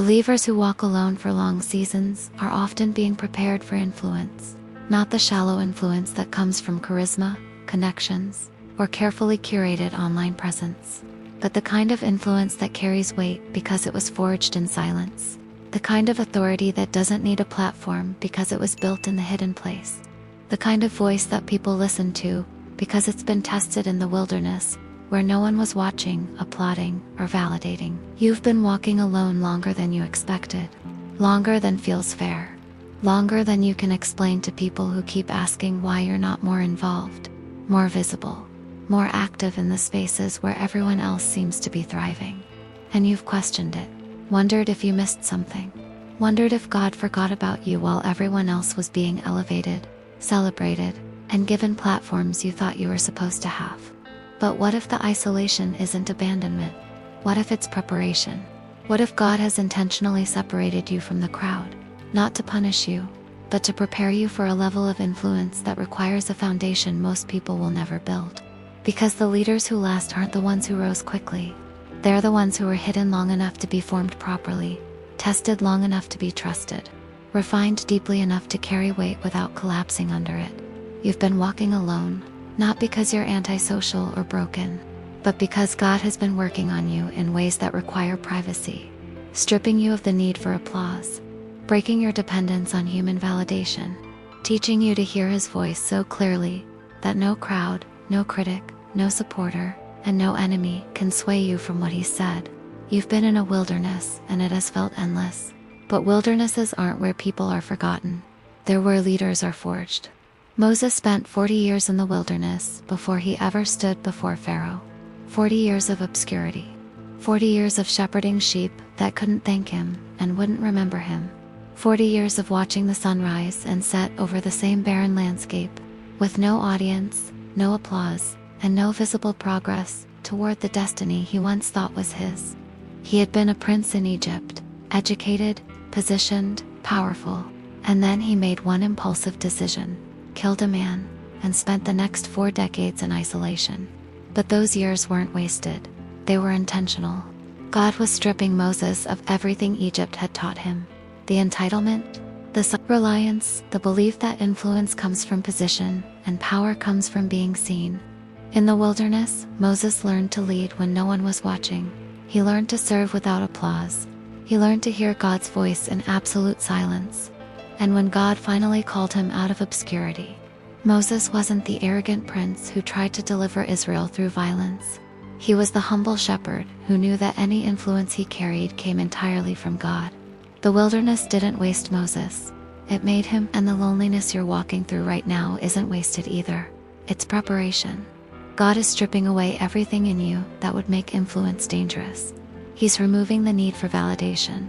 Believers who walk alone for long seasons are often being prepared for influence, not the shallow influence that comes from charisma, connections, or carefully curated online presence, but the kind of influence that carries weight because it was forged in silence, the kind of authority that doesn't need a platform because it was built in the hidden place, the kind of voice that people listen to because it's been tested in the wilderness, where no one was watching, applauding, or validating. You've been walking alone longer than you expected, longer than feels fair, longer than you can explain to people who keep asking why you're not more involved, more visible, more active in the spaces where everyone else seems to be thriving. And you've questioned it, wondered if you missed something, wondered if God forgot about you while everyone else was being elevated, celebrated, and given platforms you thought you were supposed to have. But what if the isolation isn't abandonment? What if it's preparation? What if God has intentionally separated you from the crowd, not to punish you, but to prepare you for a level of influence that requires a foundation most people will never build? Because the leaders who last aren't the ones who rose quickly. They're the ones who were hidden long enough to be formed properly, tested long enough to be trusted, refined deeply enough to carry weight without collapsing under it. You've been walking alone, not because you're antisocial or broken, but because God has been working on you in ways that require privacy, stripping you of the need for applause, breaking your dependence on human validation, teaching you to hear His voice so clearly that no crowd, no critic, no supporter, and no enemy can sway you from what He said. You've been in a wilderness, and it has felt endless. But wildernesses aren't where people are forgotten. They're where leaders are forged. Moses spent 40 years in the wilderness before he ever stood before Pharaoh. 40 years of obscurity. 40 years of shepherding sheep that couldn't thank him and wouldn't remember him. 40 years of watching the sun rise and set over the same barren landscape, with no audience, no applause, and no visible progress toward the destiny he once thought was his. He had been a prince in Egypt, educated, positioned, powerful, and then he made one impulsive decision. Killed a man, and spent the next 4 decades in isolation. But those years weren't wasted. They were intentional. God was stripping Moses of everything Egypt had taught him. The entitlement, the self-reliance, the belief that influence comes from position, and power comes from being seen. In the wilderness, Moses learned to lead when no one was watching. He learned to serve without applause. He learned to hear God's voice in absolute silence. And when God finally called him out of obscurity, Moses wasn't the arrogant prince who tried to deliver Israel through violence. He was the humble shepherd who knew that any influence he carried came entirely from God. The wilderness didn't waste Moses. It made him, and the loneliness you're walking through right now isn't wasted either. It's preparation. God is stripping away everything in you that would make influence dangerous. He's removing the need for validation.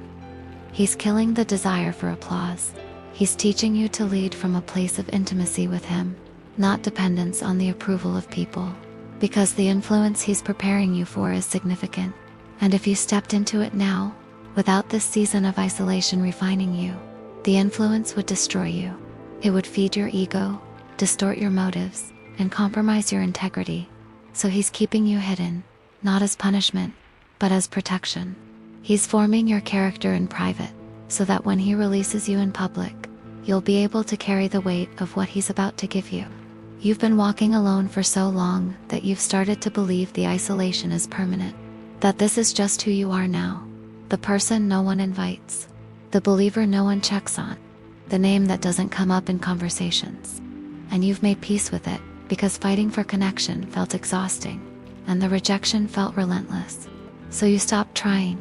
He's killing the desire for applause. He's teaching you to lead from a place of intimacy with Him, not dependence on the approval of people. Because the influence He's preparing you for is significant. And if you stepped into it now, without this season of isolation refining you, the influence would destroy you. It would feed your ego, distort your motives, and compromise your integrity. So He's keeping you hidden, not as punishment, but as protection. He's forming your character in private, so that when He releases you in public, you'll be able to carry the weight of what He's about to give you. You've been walking alone for so long that you've started to believe the isolation is permanent, that this is just who you are now, the person no one invites, the believer no one checks on, the name that doesn't come up in conversations. And you've made peace with it, because fighting for connection felt exhausting, and the rejection felt relentless. So you stopped trying.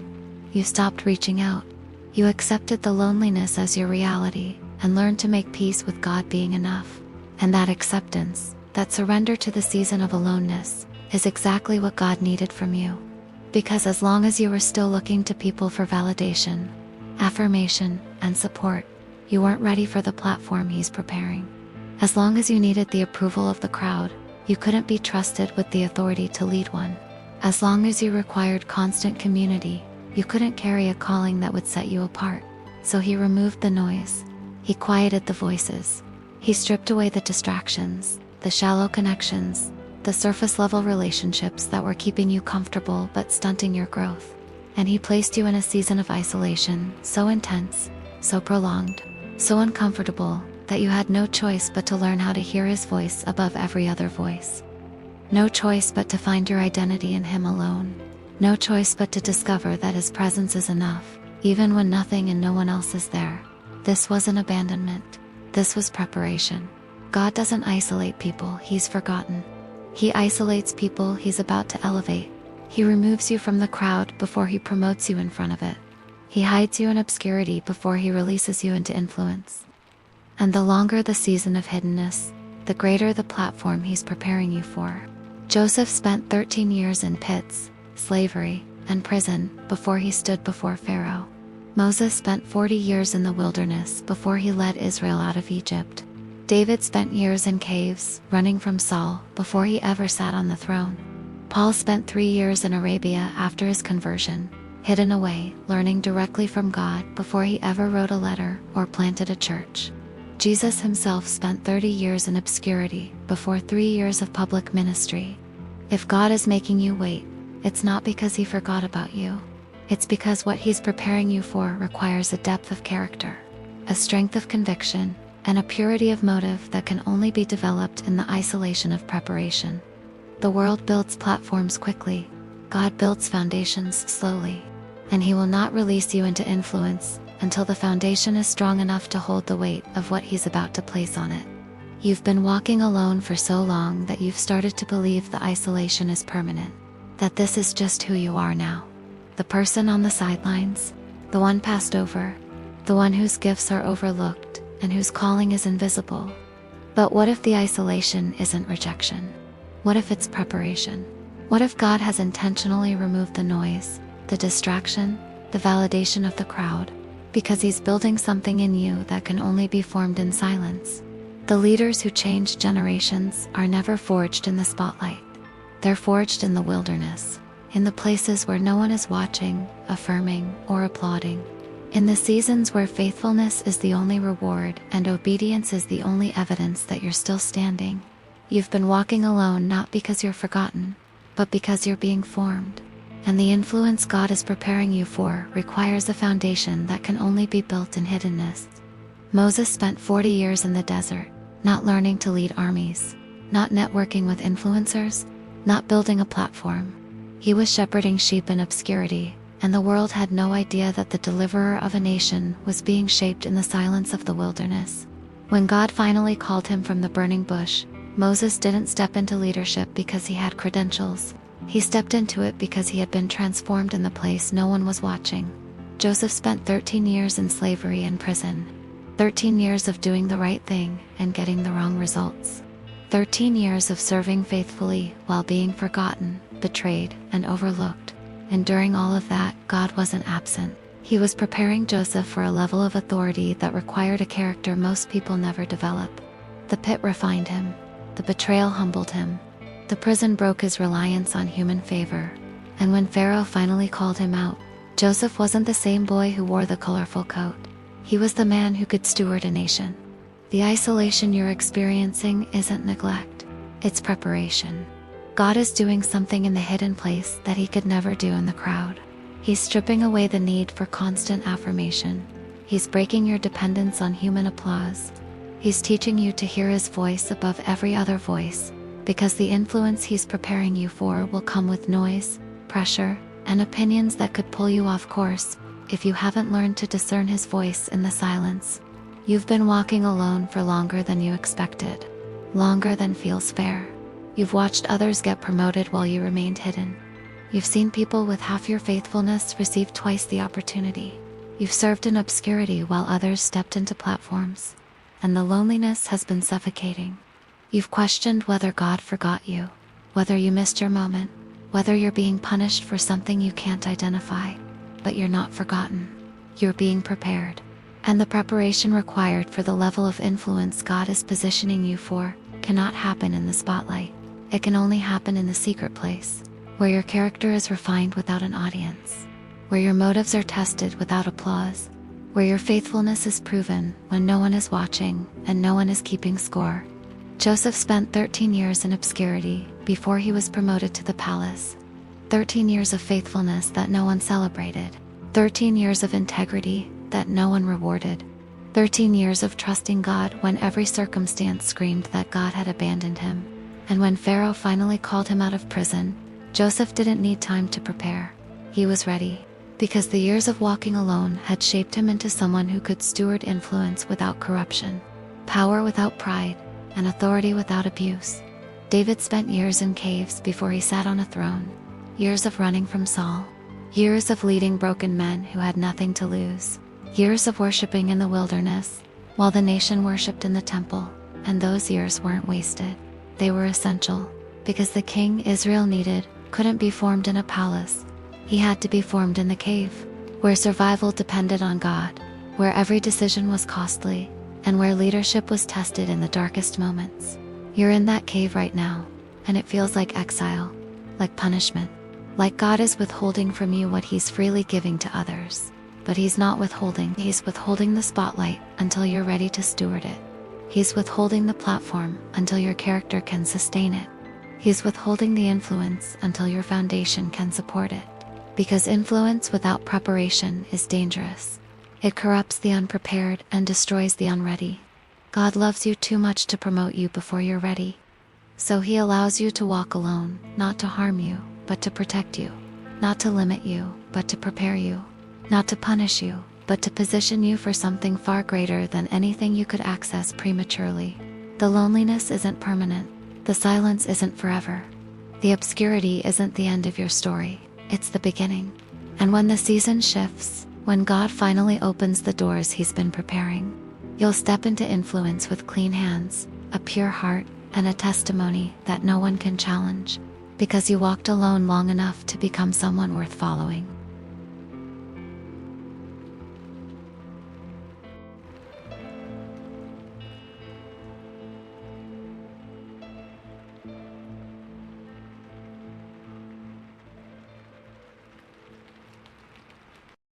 You stopped reaching out. You accepted the loneliness as your reality, and learned to make peace with God being enough. And that acceptance, that surrender to the season of aloneness, is exactly what God needed from you. Because as long as you were still looking to people for validation, affirmation, and support, you weren't ready for the platform He's preparing. As long as you needed the approval of the crowd, you couldn't be trusted with the authority to lead one. As long as you required constant community, you couldn't carry a calling that would set you apart. So He removed the noise. He quieted the voices. He stripped away the distractions, the shallow connections, the surface-level relationships that were keeping you comfortable but stunting your growth. and he placed you in a season of isolation so intense, so prolonged, so uncomfortable, that you had no choice but to learn how to hear his voice above every other voice. No choice but to find your identity in him alone. No choice but to discover that his presence is enough, even when nothing and no one else is there. This wasn't abandonment. This was preparation. God doesn't isolate people he's forgotten. He isolates people he's about to elevate. He removes you from the crowd before he promotes you in front of it. He hides you in obscurity before he releases you into influence. And the longer the season of hiddenness, the greater the platform he's preparing you for. Joseph spent 13 years in pits, slavery, and prison before he stood before Pharaoh. Moses spent 40 years in the wilderness before he led Israel out of Egypt. David spent years in caves, running from Saul, before he ever sat on the throne. Paul spent 3 years in Arabia after his conversion, hidden away, learning directly from God before he ever wrote a letter or planted a church. Jesus himself spent 30 years in obscurity before 3 years of public ministry. If God is making you wait, it's not because he forgot about you. It's because what he's preparing you for requires a depth of character, a strength of conviction, and a purity of motive that can only be developed in the isolation of preparation. The world builds platforms quickly. God builds foundations slowly. And he will not release you into influence until the foundation is strong enough to hold the weight of what he's about to place on it. You've been walking alone for so long that you've started to believe the isolation is permanent, that this is just who you are now. The person on the sidelines, the one passed over, the one whose gifts are overlooked and whose calling is invisible. But what if the isolation isn't rejection? What if it's preparation? What if God has intentionally removed the noise, the distraction, the validation of the crowd, because he's building something in you that can only be formed in silence? The leaders who change generations are never forged in the spotlight. They're forged in the wilderness, in the places where no one is watching, affirming, or applauding. In the seasons where faithfulness is the only reward and obedience is the only evidence that you're still standing. You've been walking alone not because you're forgotten, but because you're being formed. And the influence God is preparing you for requires a foundation that can only be built in hiddenness. Moses spent 40 years in the desert, not learning to lead armies, not networking with influencers, not building a platform. He was shepherding sheep in obscurity, and the world had no idea that the deliverer of a nation was being shaped in the silence of the wilderness. When God finally called him from the burning bush, Moses didn't step into leadership because he had credentials. He stepped into it because he had been transformed in the place no one was watching. Joseph spent 13 years in slavery and prison. 13 years of doing the right thing and getting the wrong results. 13 years of serving faithfully while being forgotten, betrayed, and overlooked. And during all of that, God wasn't absent. He was preparing Joseph for a level of authority that required a character most people never develop. The pit refined him. The betrayal humbled him. The prison broke his reliance on human favor. And when Pharaoh finally called him out, Joseph wasn't the same boy who wore the colorful coat. He was the man who could steward a nation. The isolation you're experiencing isn't neglect. It's preparation. God is doing something in the hidden place that he could never do in the crowd. He's stripping away the need for constant affirmation. He's breaking your dependence on human applause. He's teaching you to hear his voice above every other voice, because the influence he's preparing you for will come with noise, pressure, and opinions that could pull you off course if you haven't learned to discern his voice in the silence. You've been walking alone for longer than you expected, longer than feels fair. You've watched others get promoted while you remained hidden. You've seen people with half your faithfulness receive twice the opportunity. You've served in obscurity while others stepped into platforms, and the loneliness has been suffocating. You've questioned whether God forgot you, whether you missed your moment, whether you're being punished for something you can't identify. But you're not forgotten. You're being prepared. And the preparation required for the level of influence God is positioning you for cannot happen in the spotlight. It can only happen in the secret place, where your character is refined without an audience, where your motives are tested without applause, where your faithfulness is proven when no one is watching and no one is keeping score. Joseph spent 13 years in obscurity before he was promoted to the palace. 13 years of faithfulness that no one celebrated. 13 years of integrity that no one rewarded. 13 years of trusting God when every circumstance screamed that God had abandoned him. And when Pharaoh finally called him out of prison, Joseph didn't need time to prepare. He was ready, because the years of walking alone had shaped him into someone who could steward influence without corruption, power without pride, and authority without abuse. David spent years in caves before he sat on a throne, years of running from Saul, years of leading broken men who had nothing to lose, years of worshiping in the wilderness, while the nation worshipped in the temple. And those years weren't wasted. They were essential, because the king Israel needed couldn't be formed in a palace. He had to be formed in the cave, where survival depended on God, where every decision was costly, and where leadership was tested in the darkest moments. You're in that cave right now, and it feels like exile, like punishment, like God is withholding from you what he's freely giving to others. But he's not withholding. He's withholding the spotlight until you're ready to steward it. He's withholding the platform until your character can sustain it. He's withholding the influence until your foundation can support it. Because influence without preparation is dangerous. It corrupts the unprepared and destroys the unready. God loves you too much to promote you before you're ready. So he allows you to walk alone, not to harm you, but to protect you. Not to limit you, but to prepare you. Not to punish you, but to position you for something far greater than anything you could access prematurely. The loneliness isn't permanent. The silence isn't forever. The obscurity isn't the end of your story. It's the beginning. And when the season shifts, when God finally opens the doors he's been preparing, you'll step into influence with clean hands, a pure heart, and a testimony that no one can challenge, because you walked alone long enough to become someone worth following.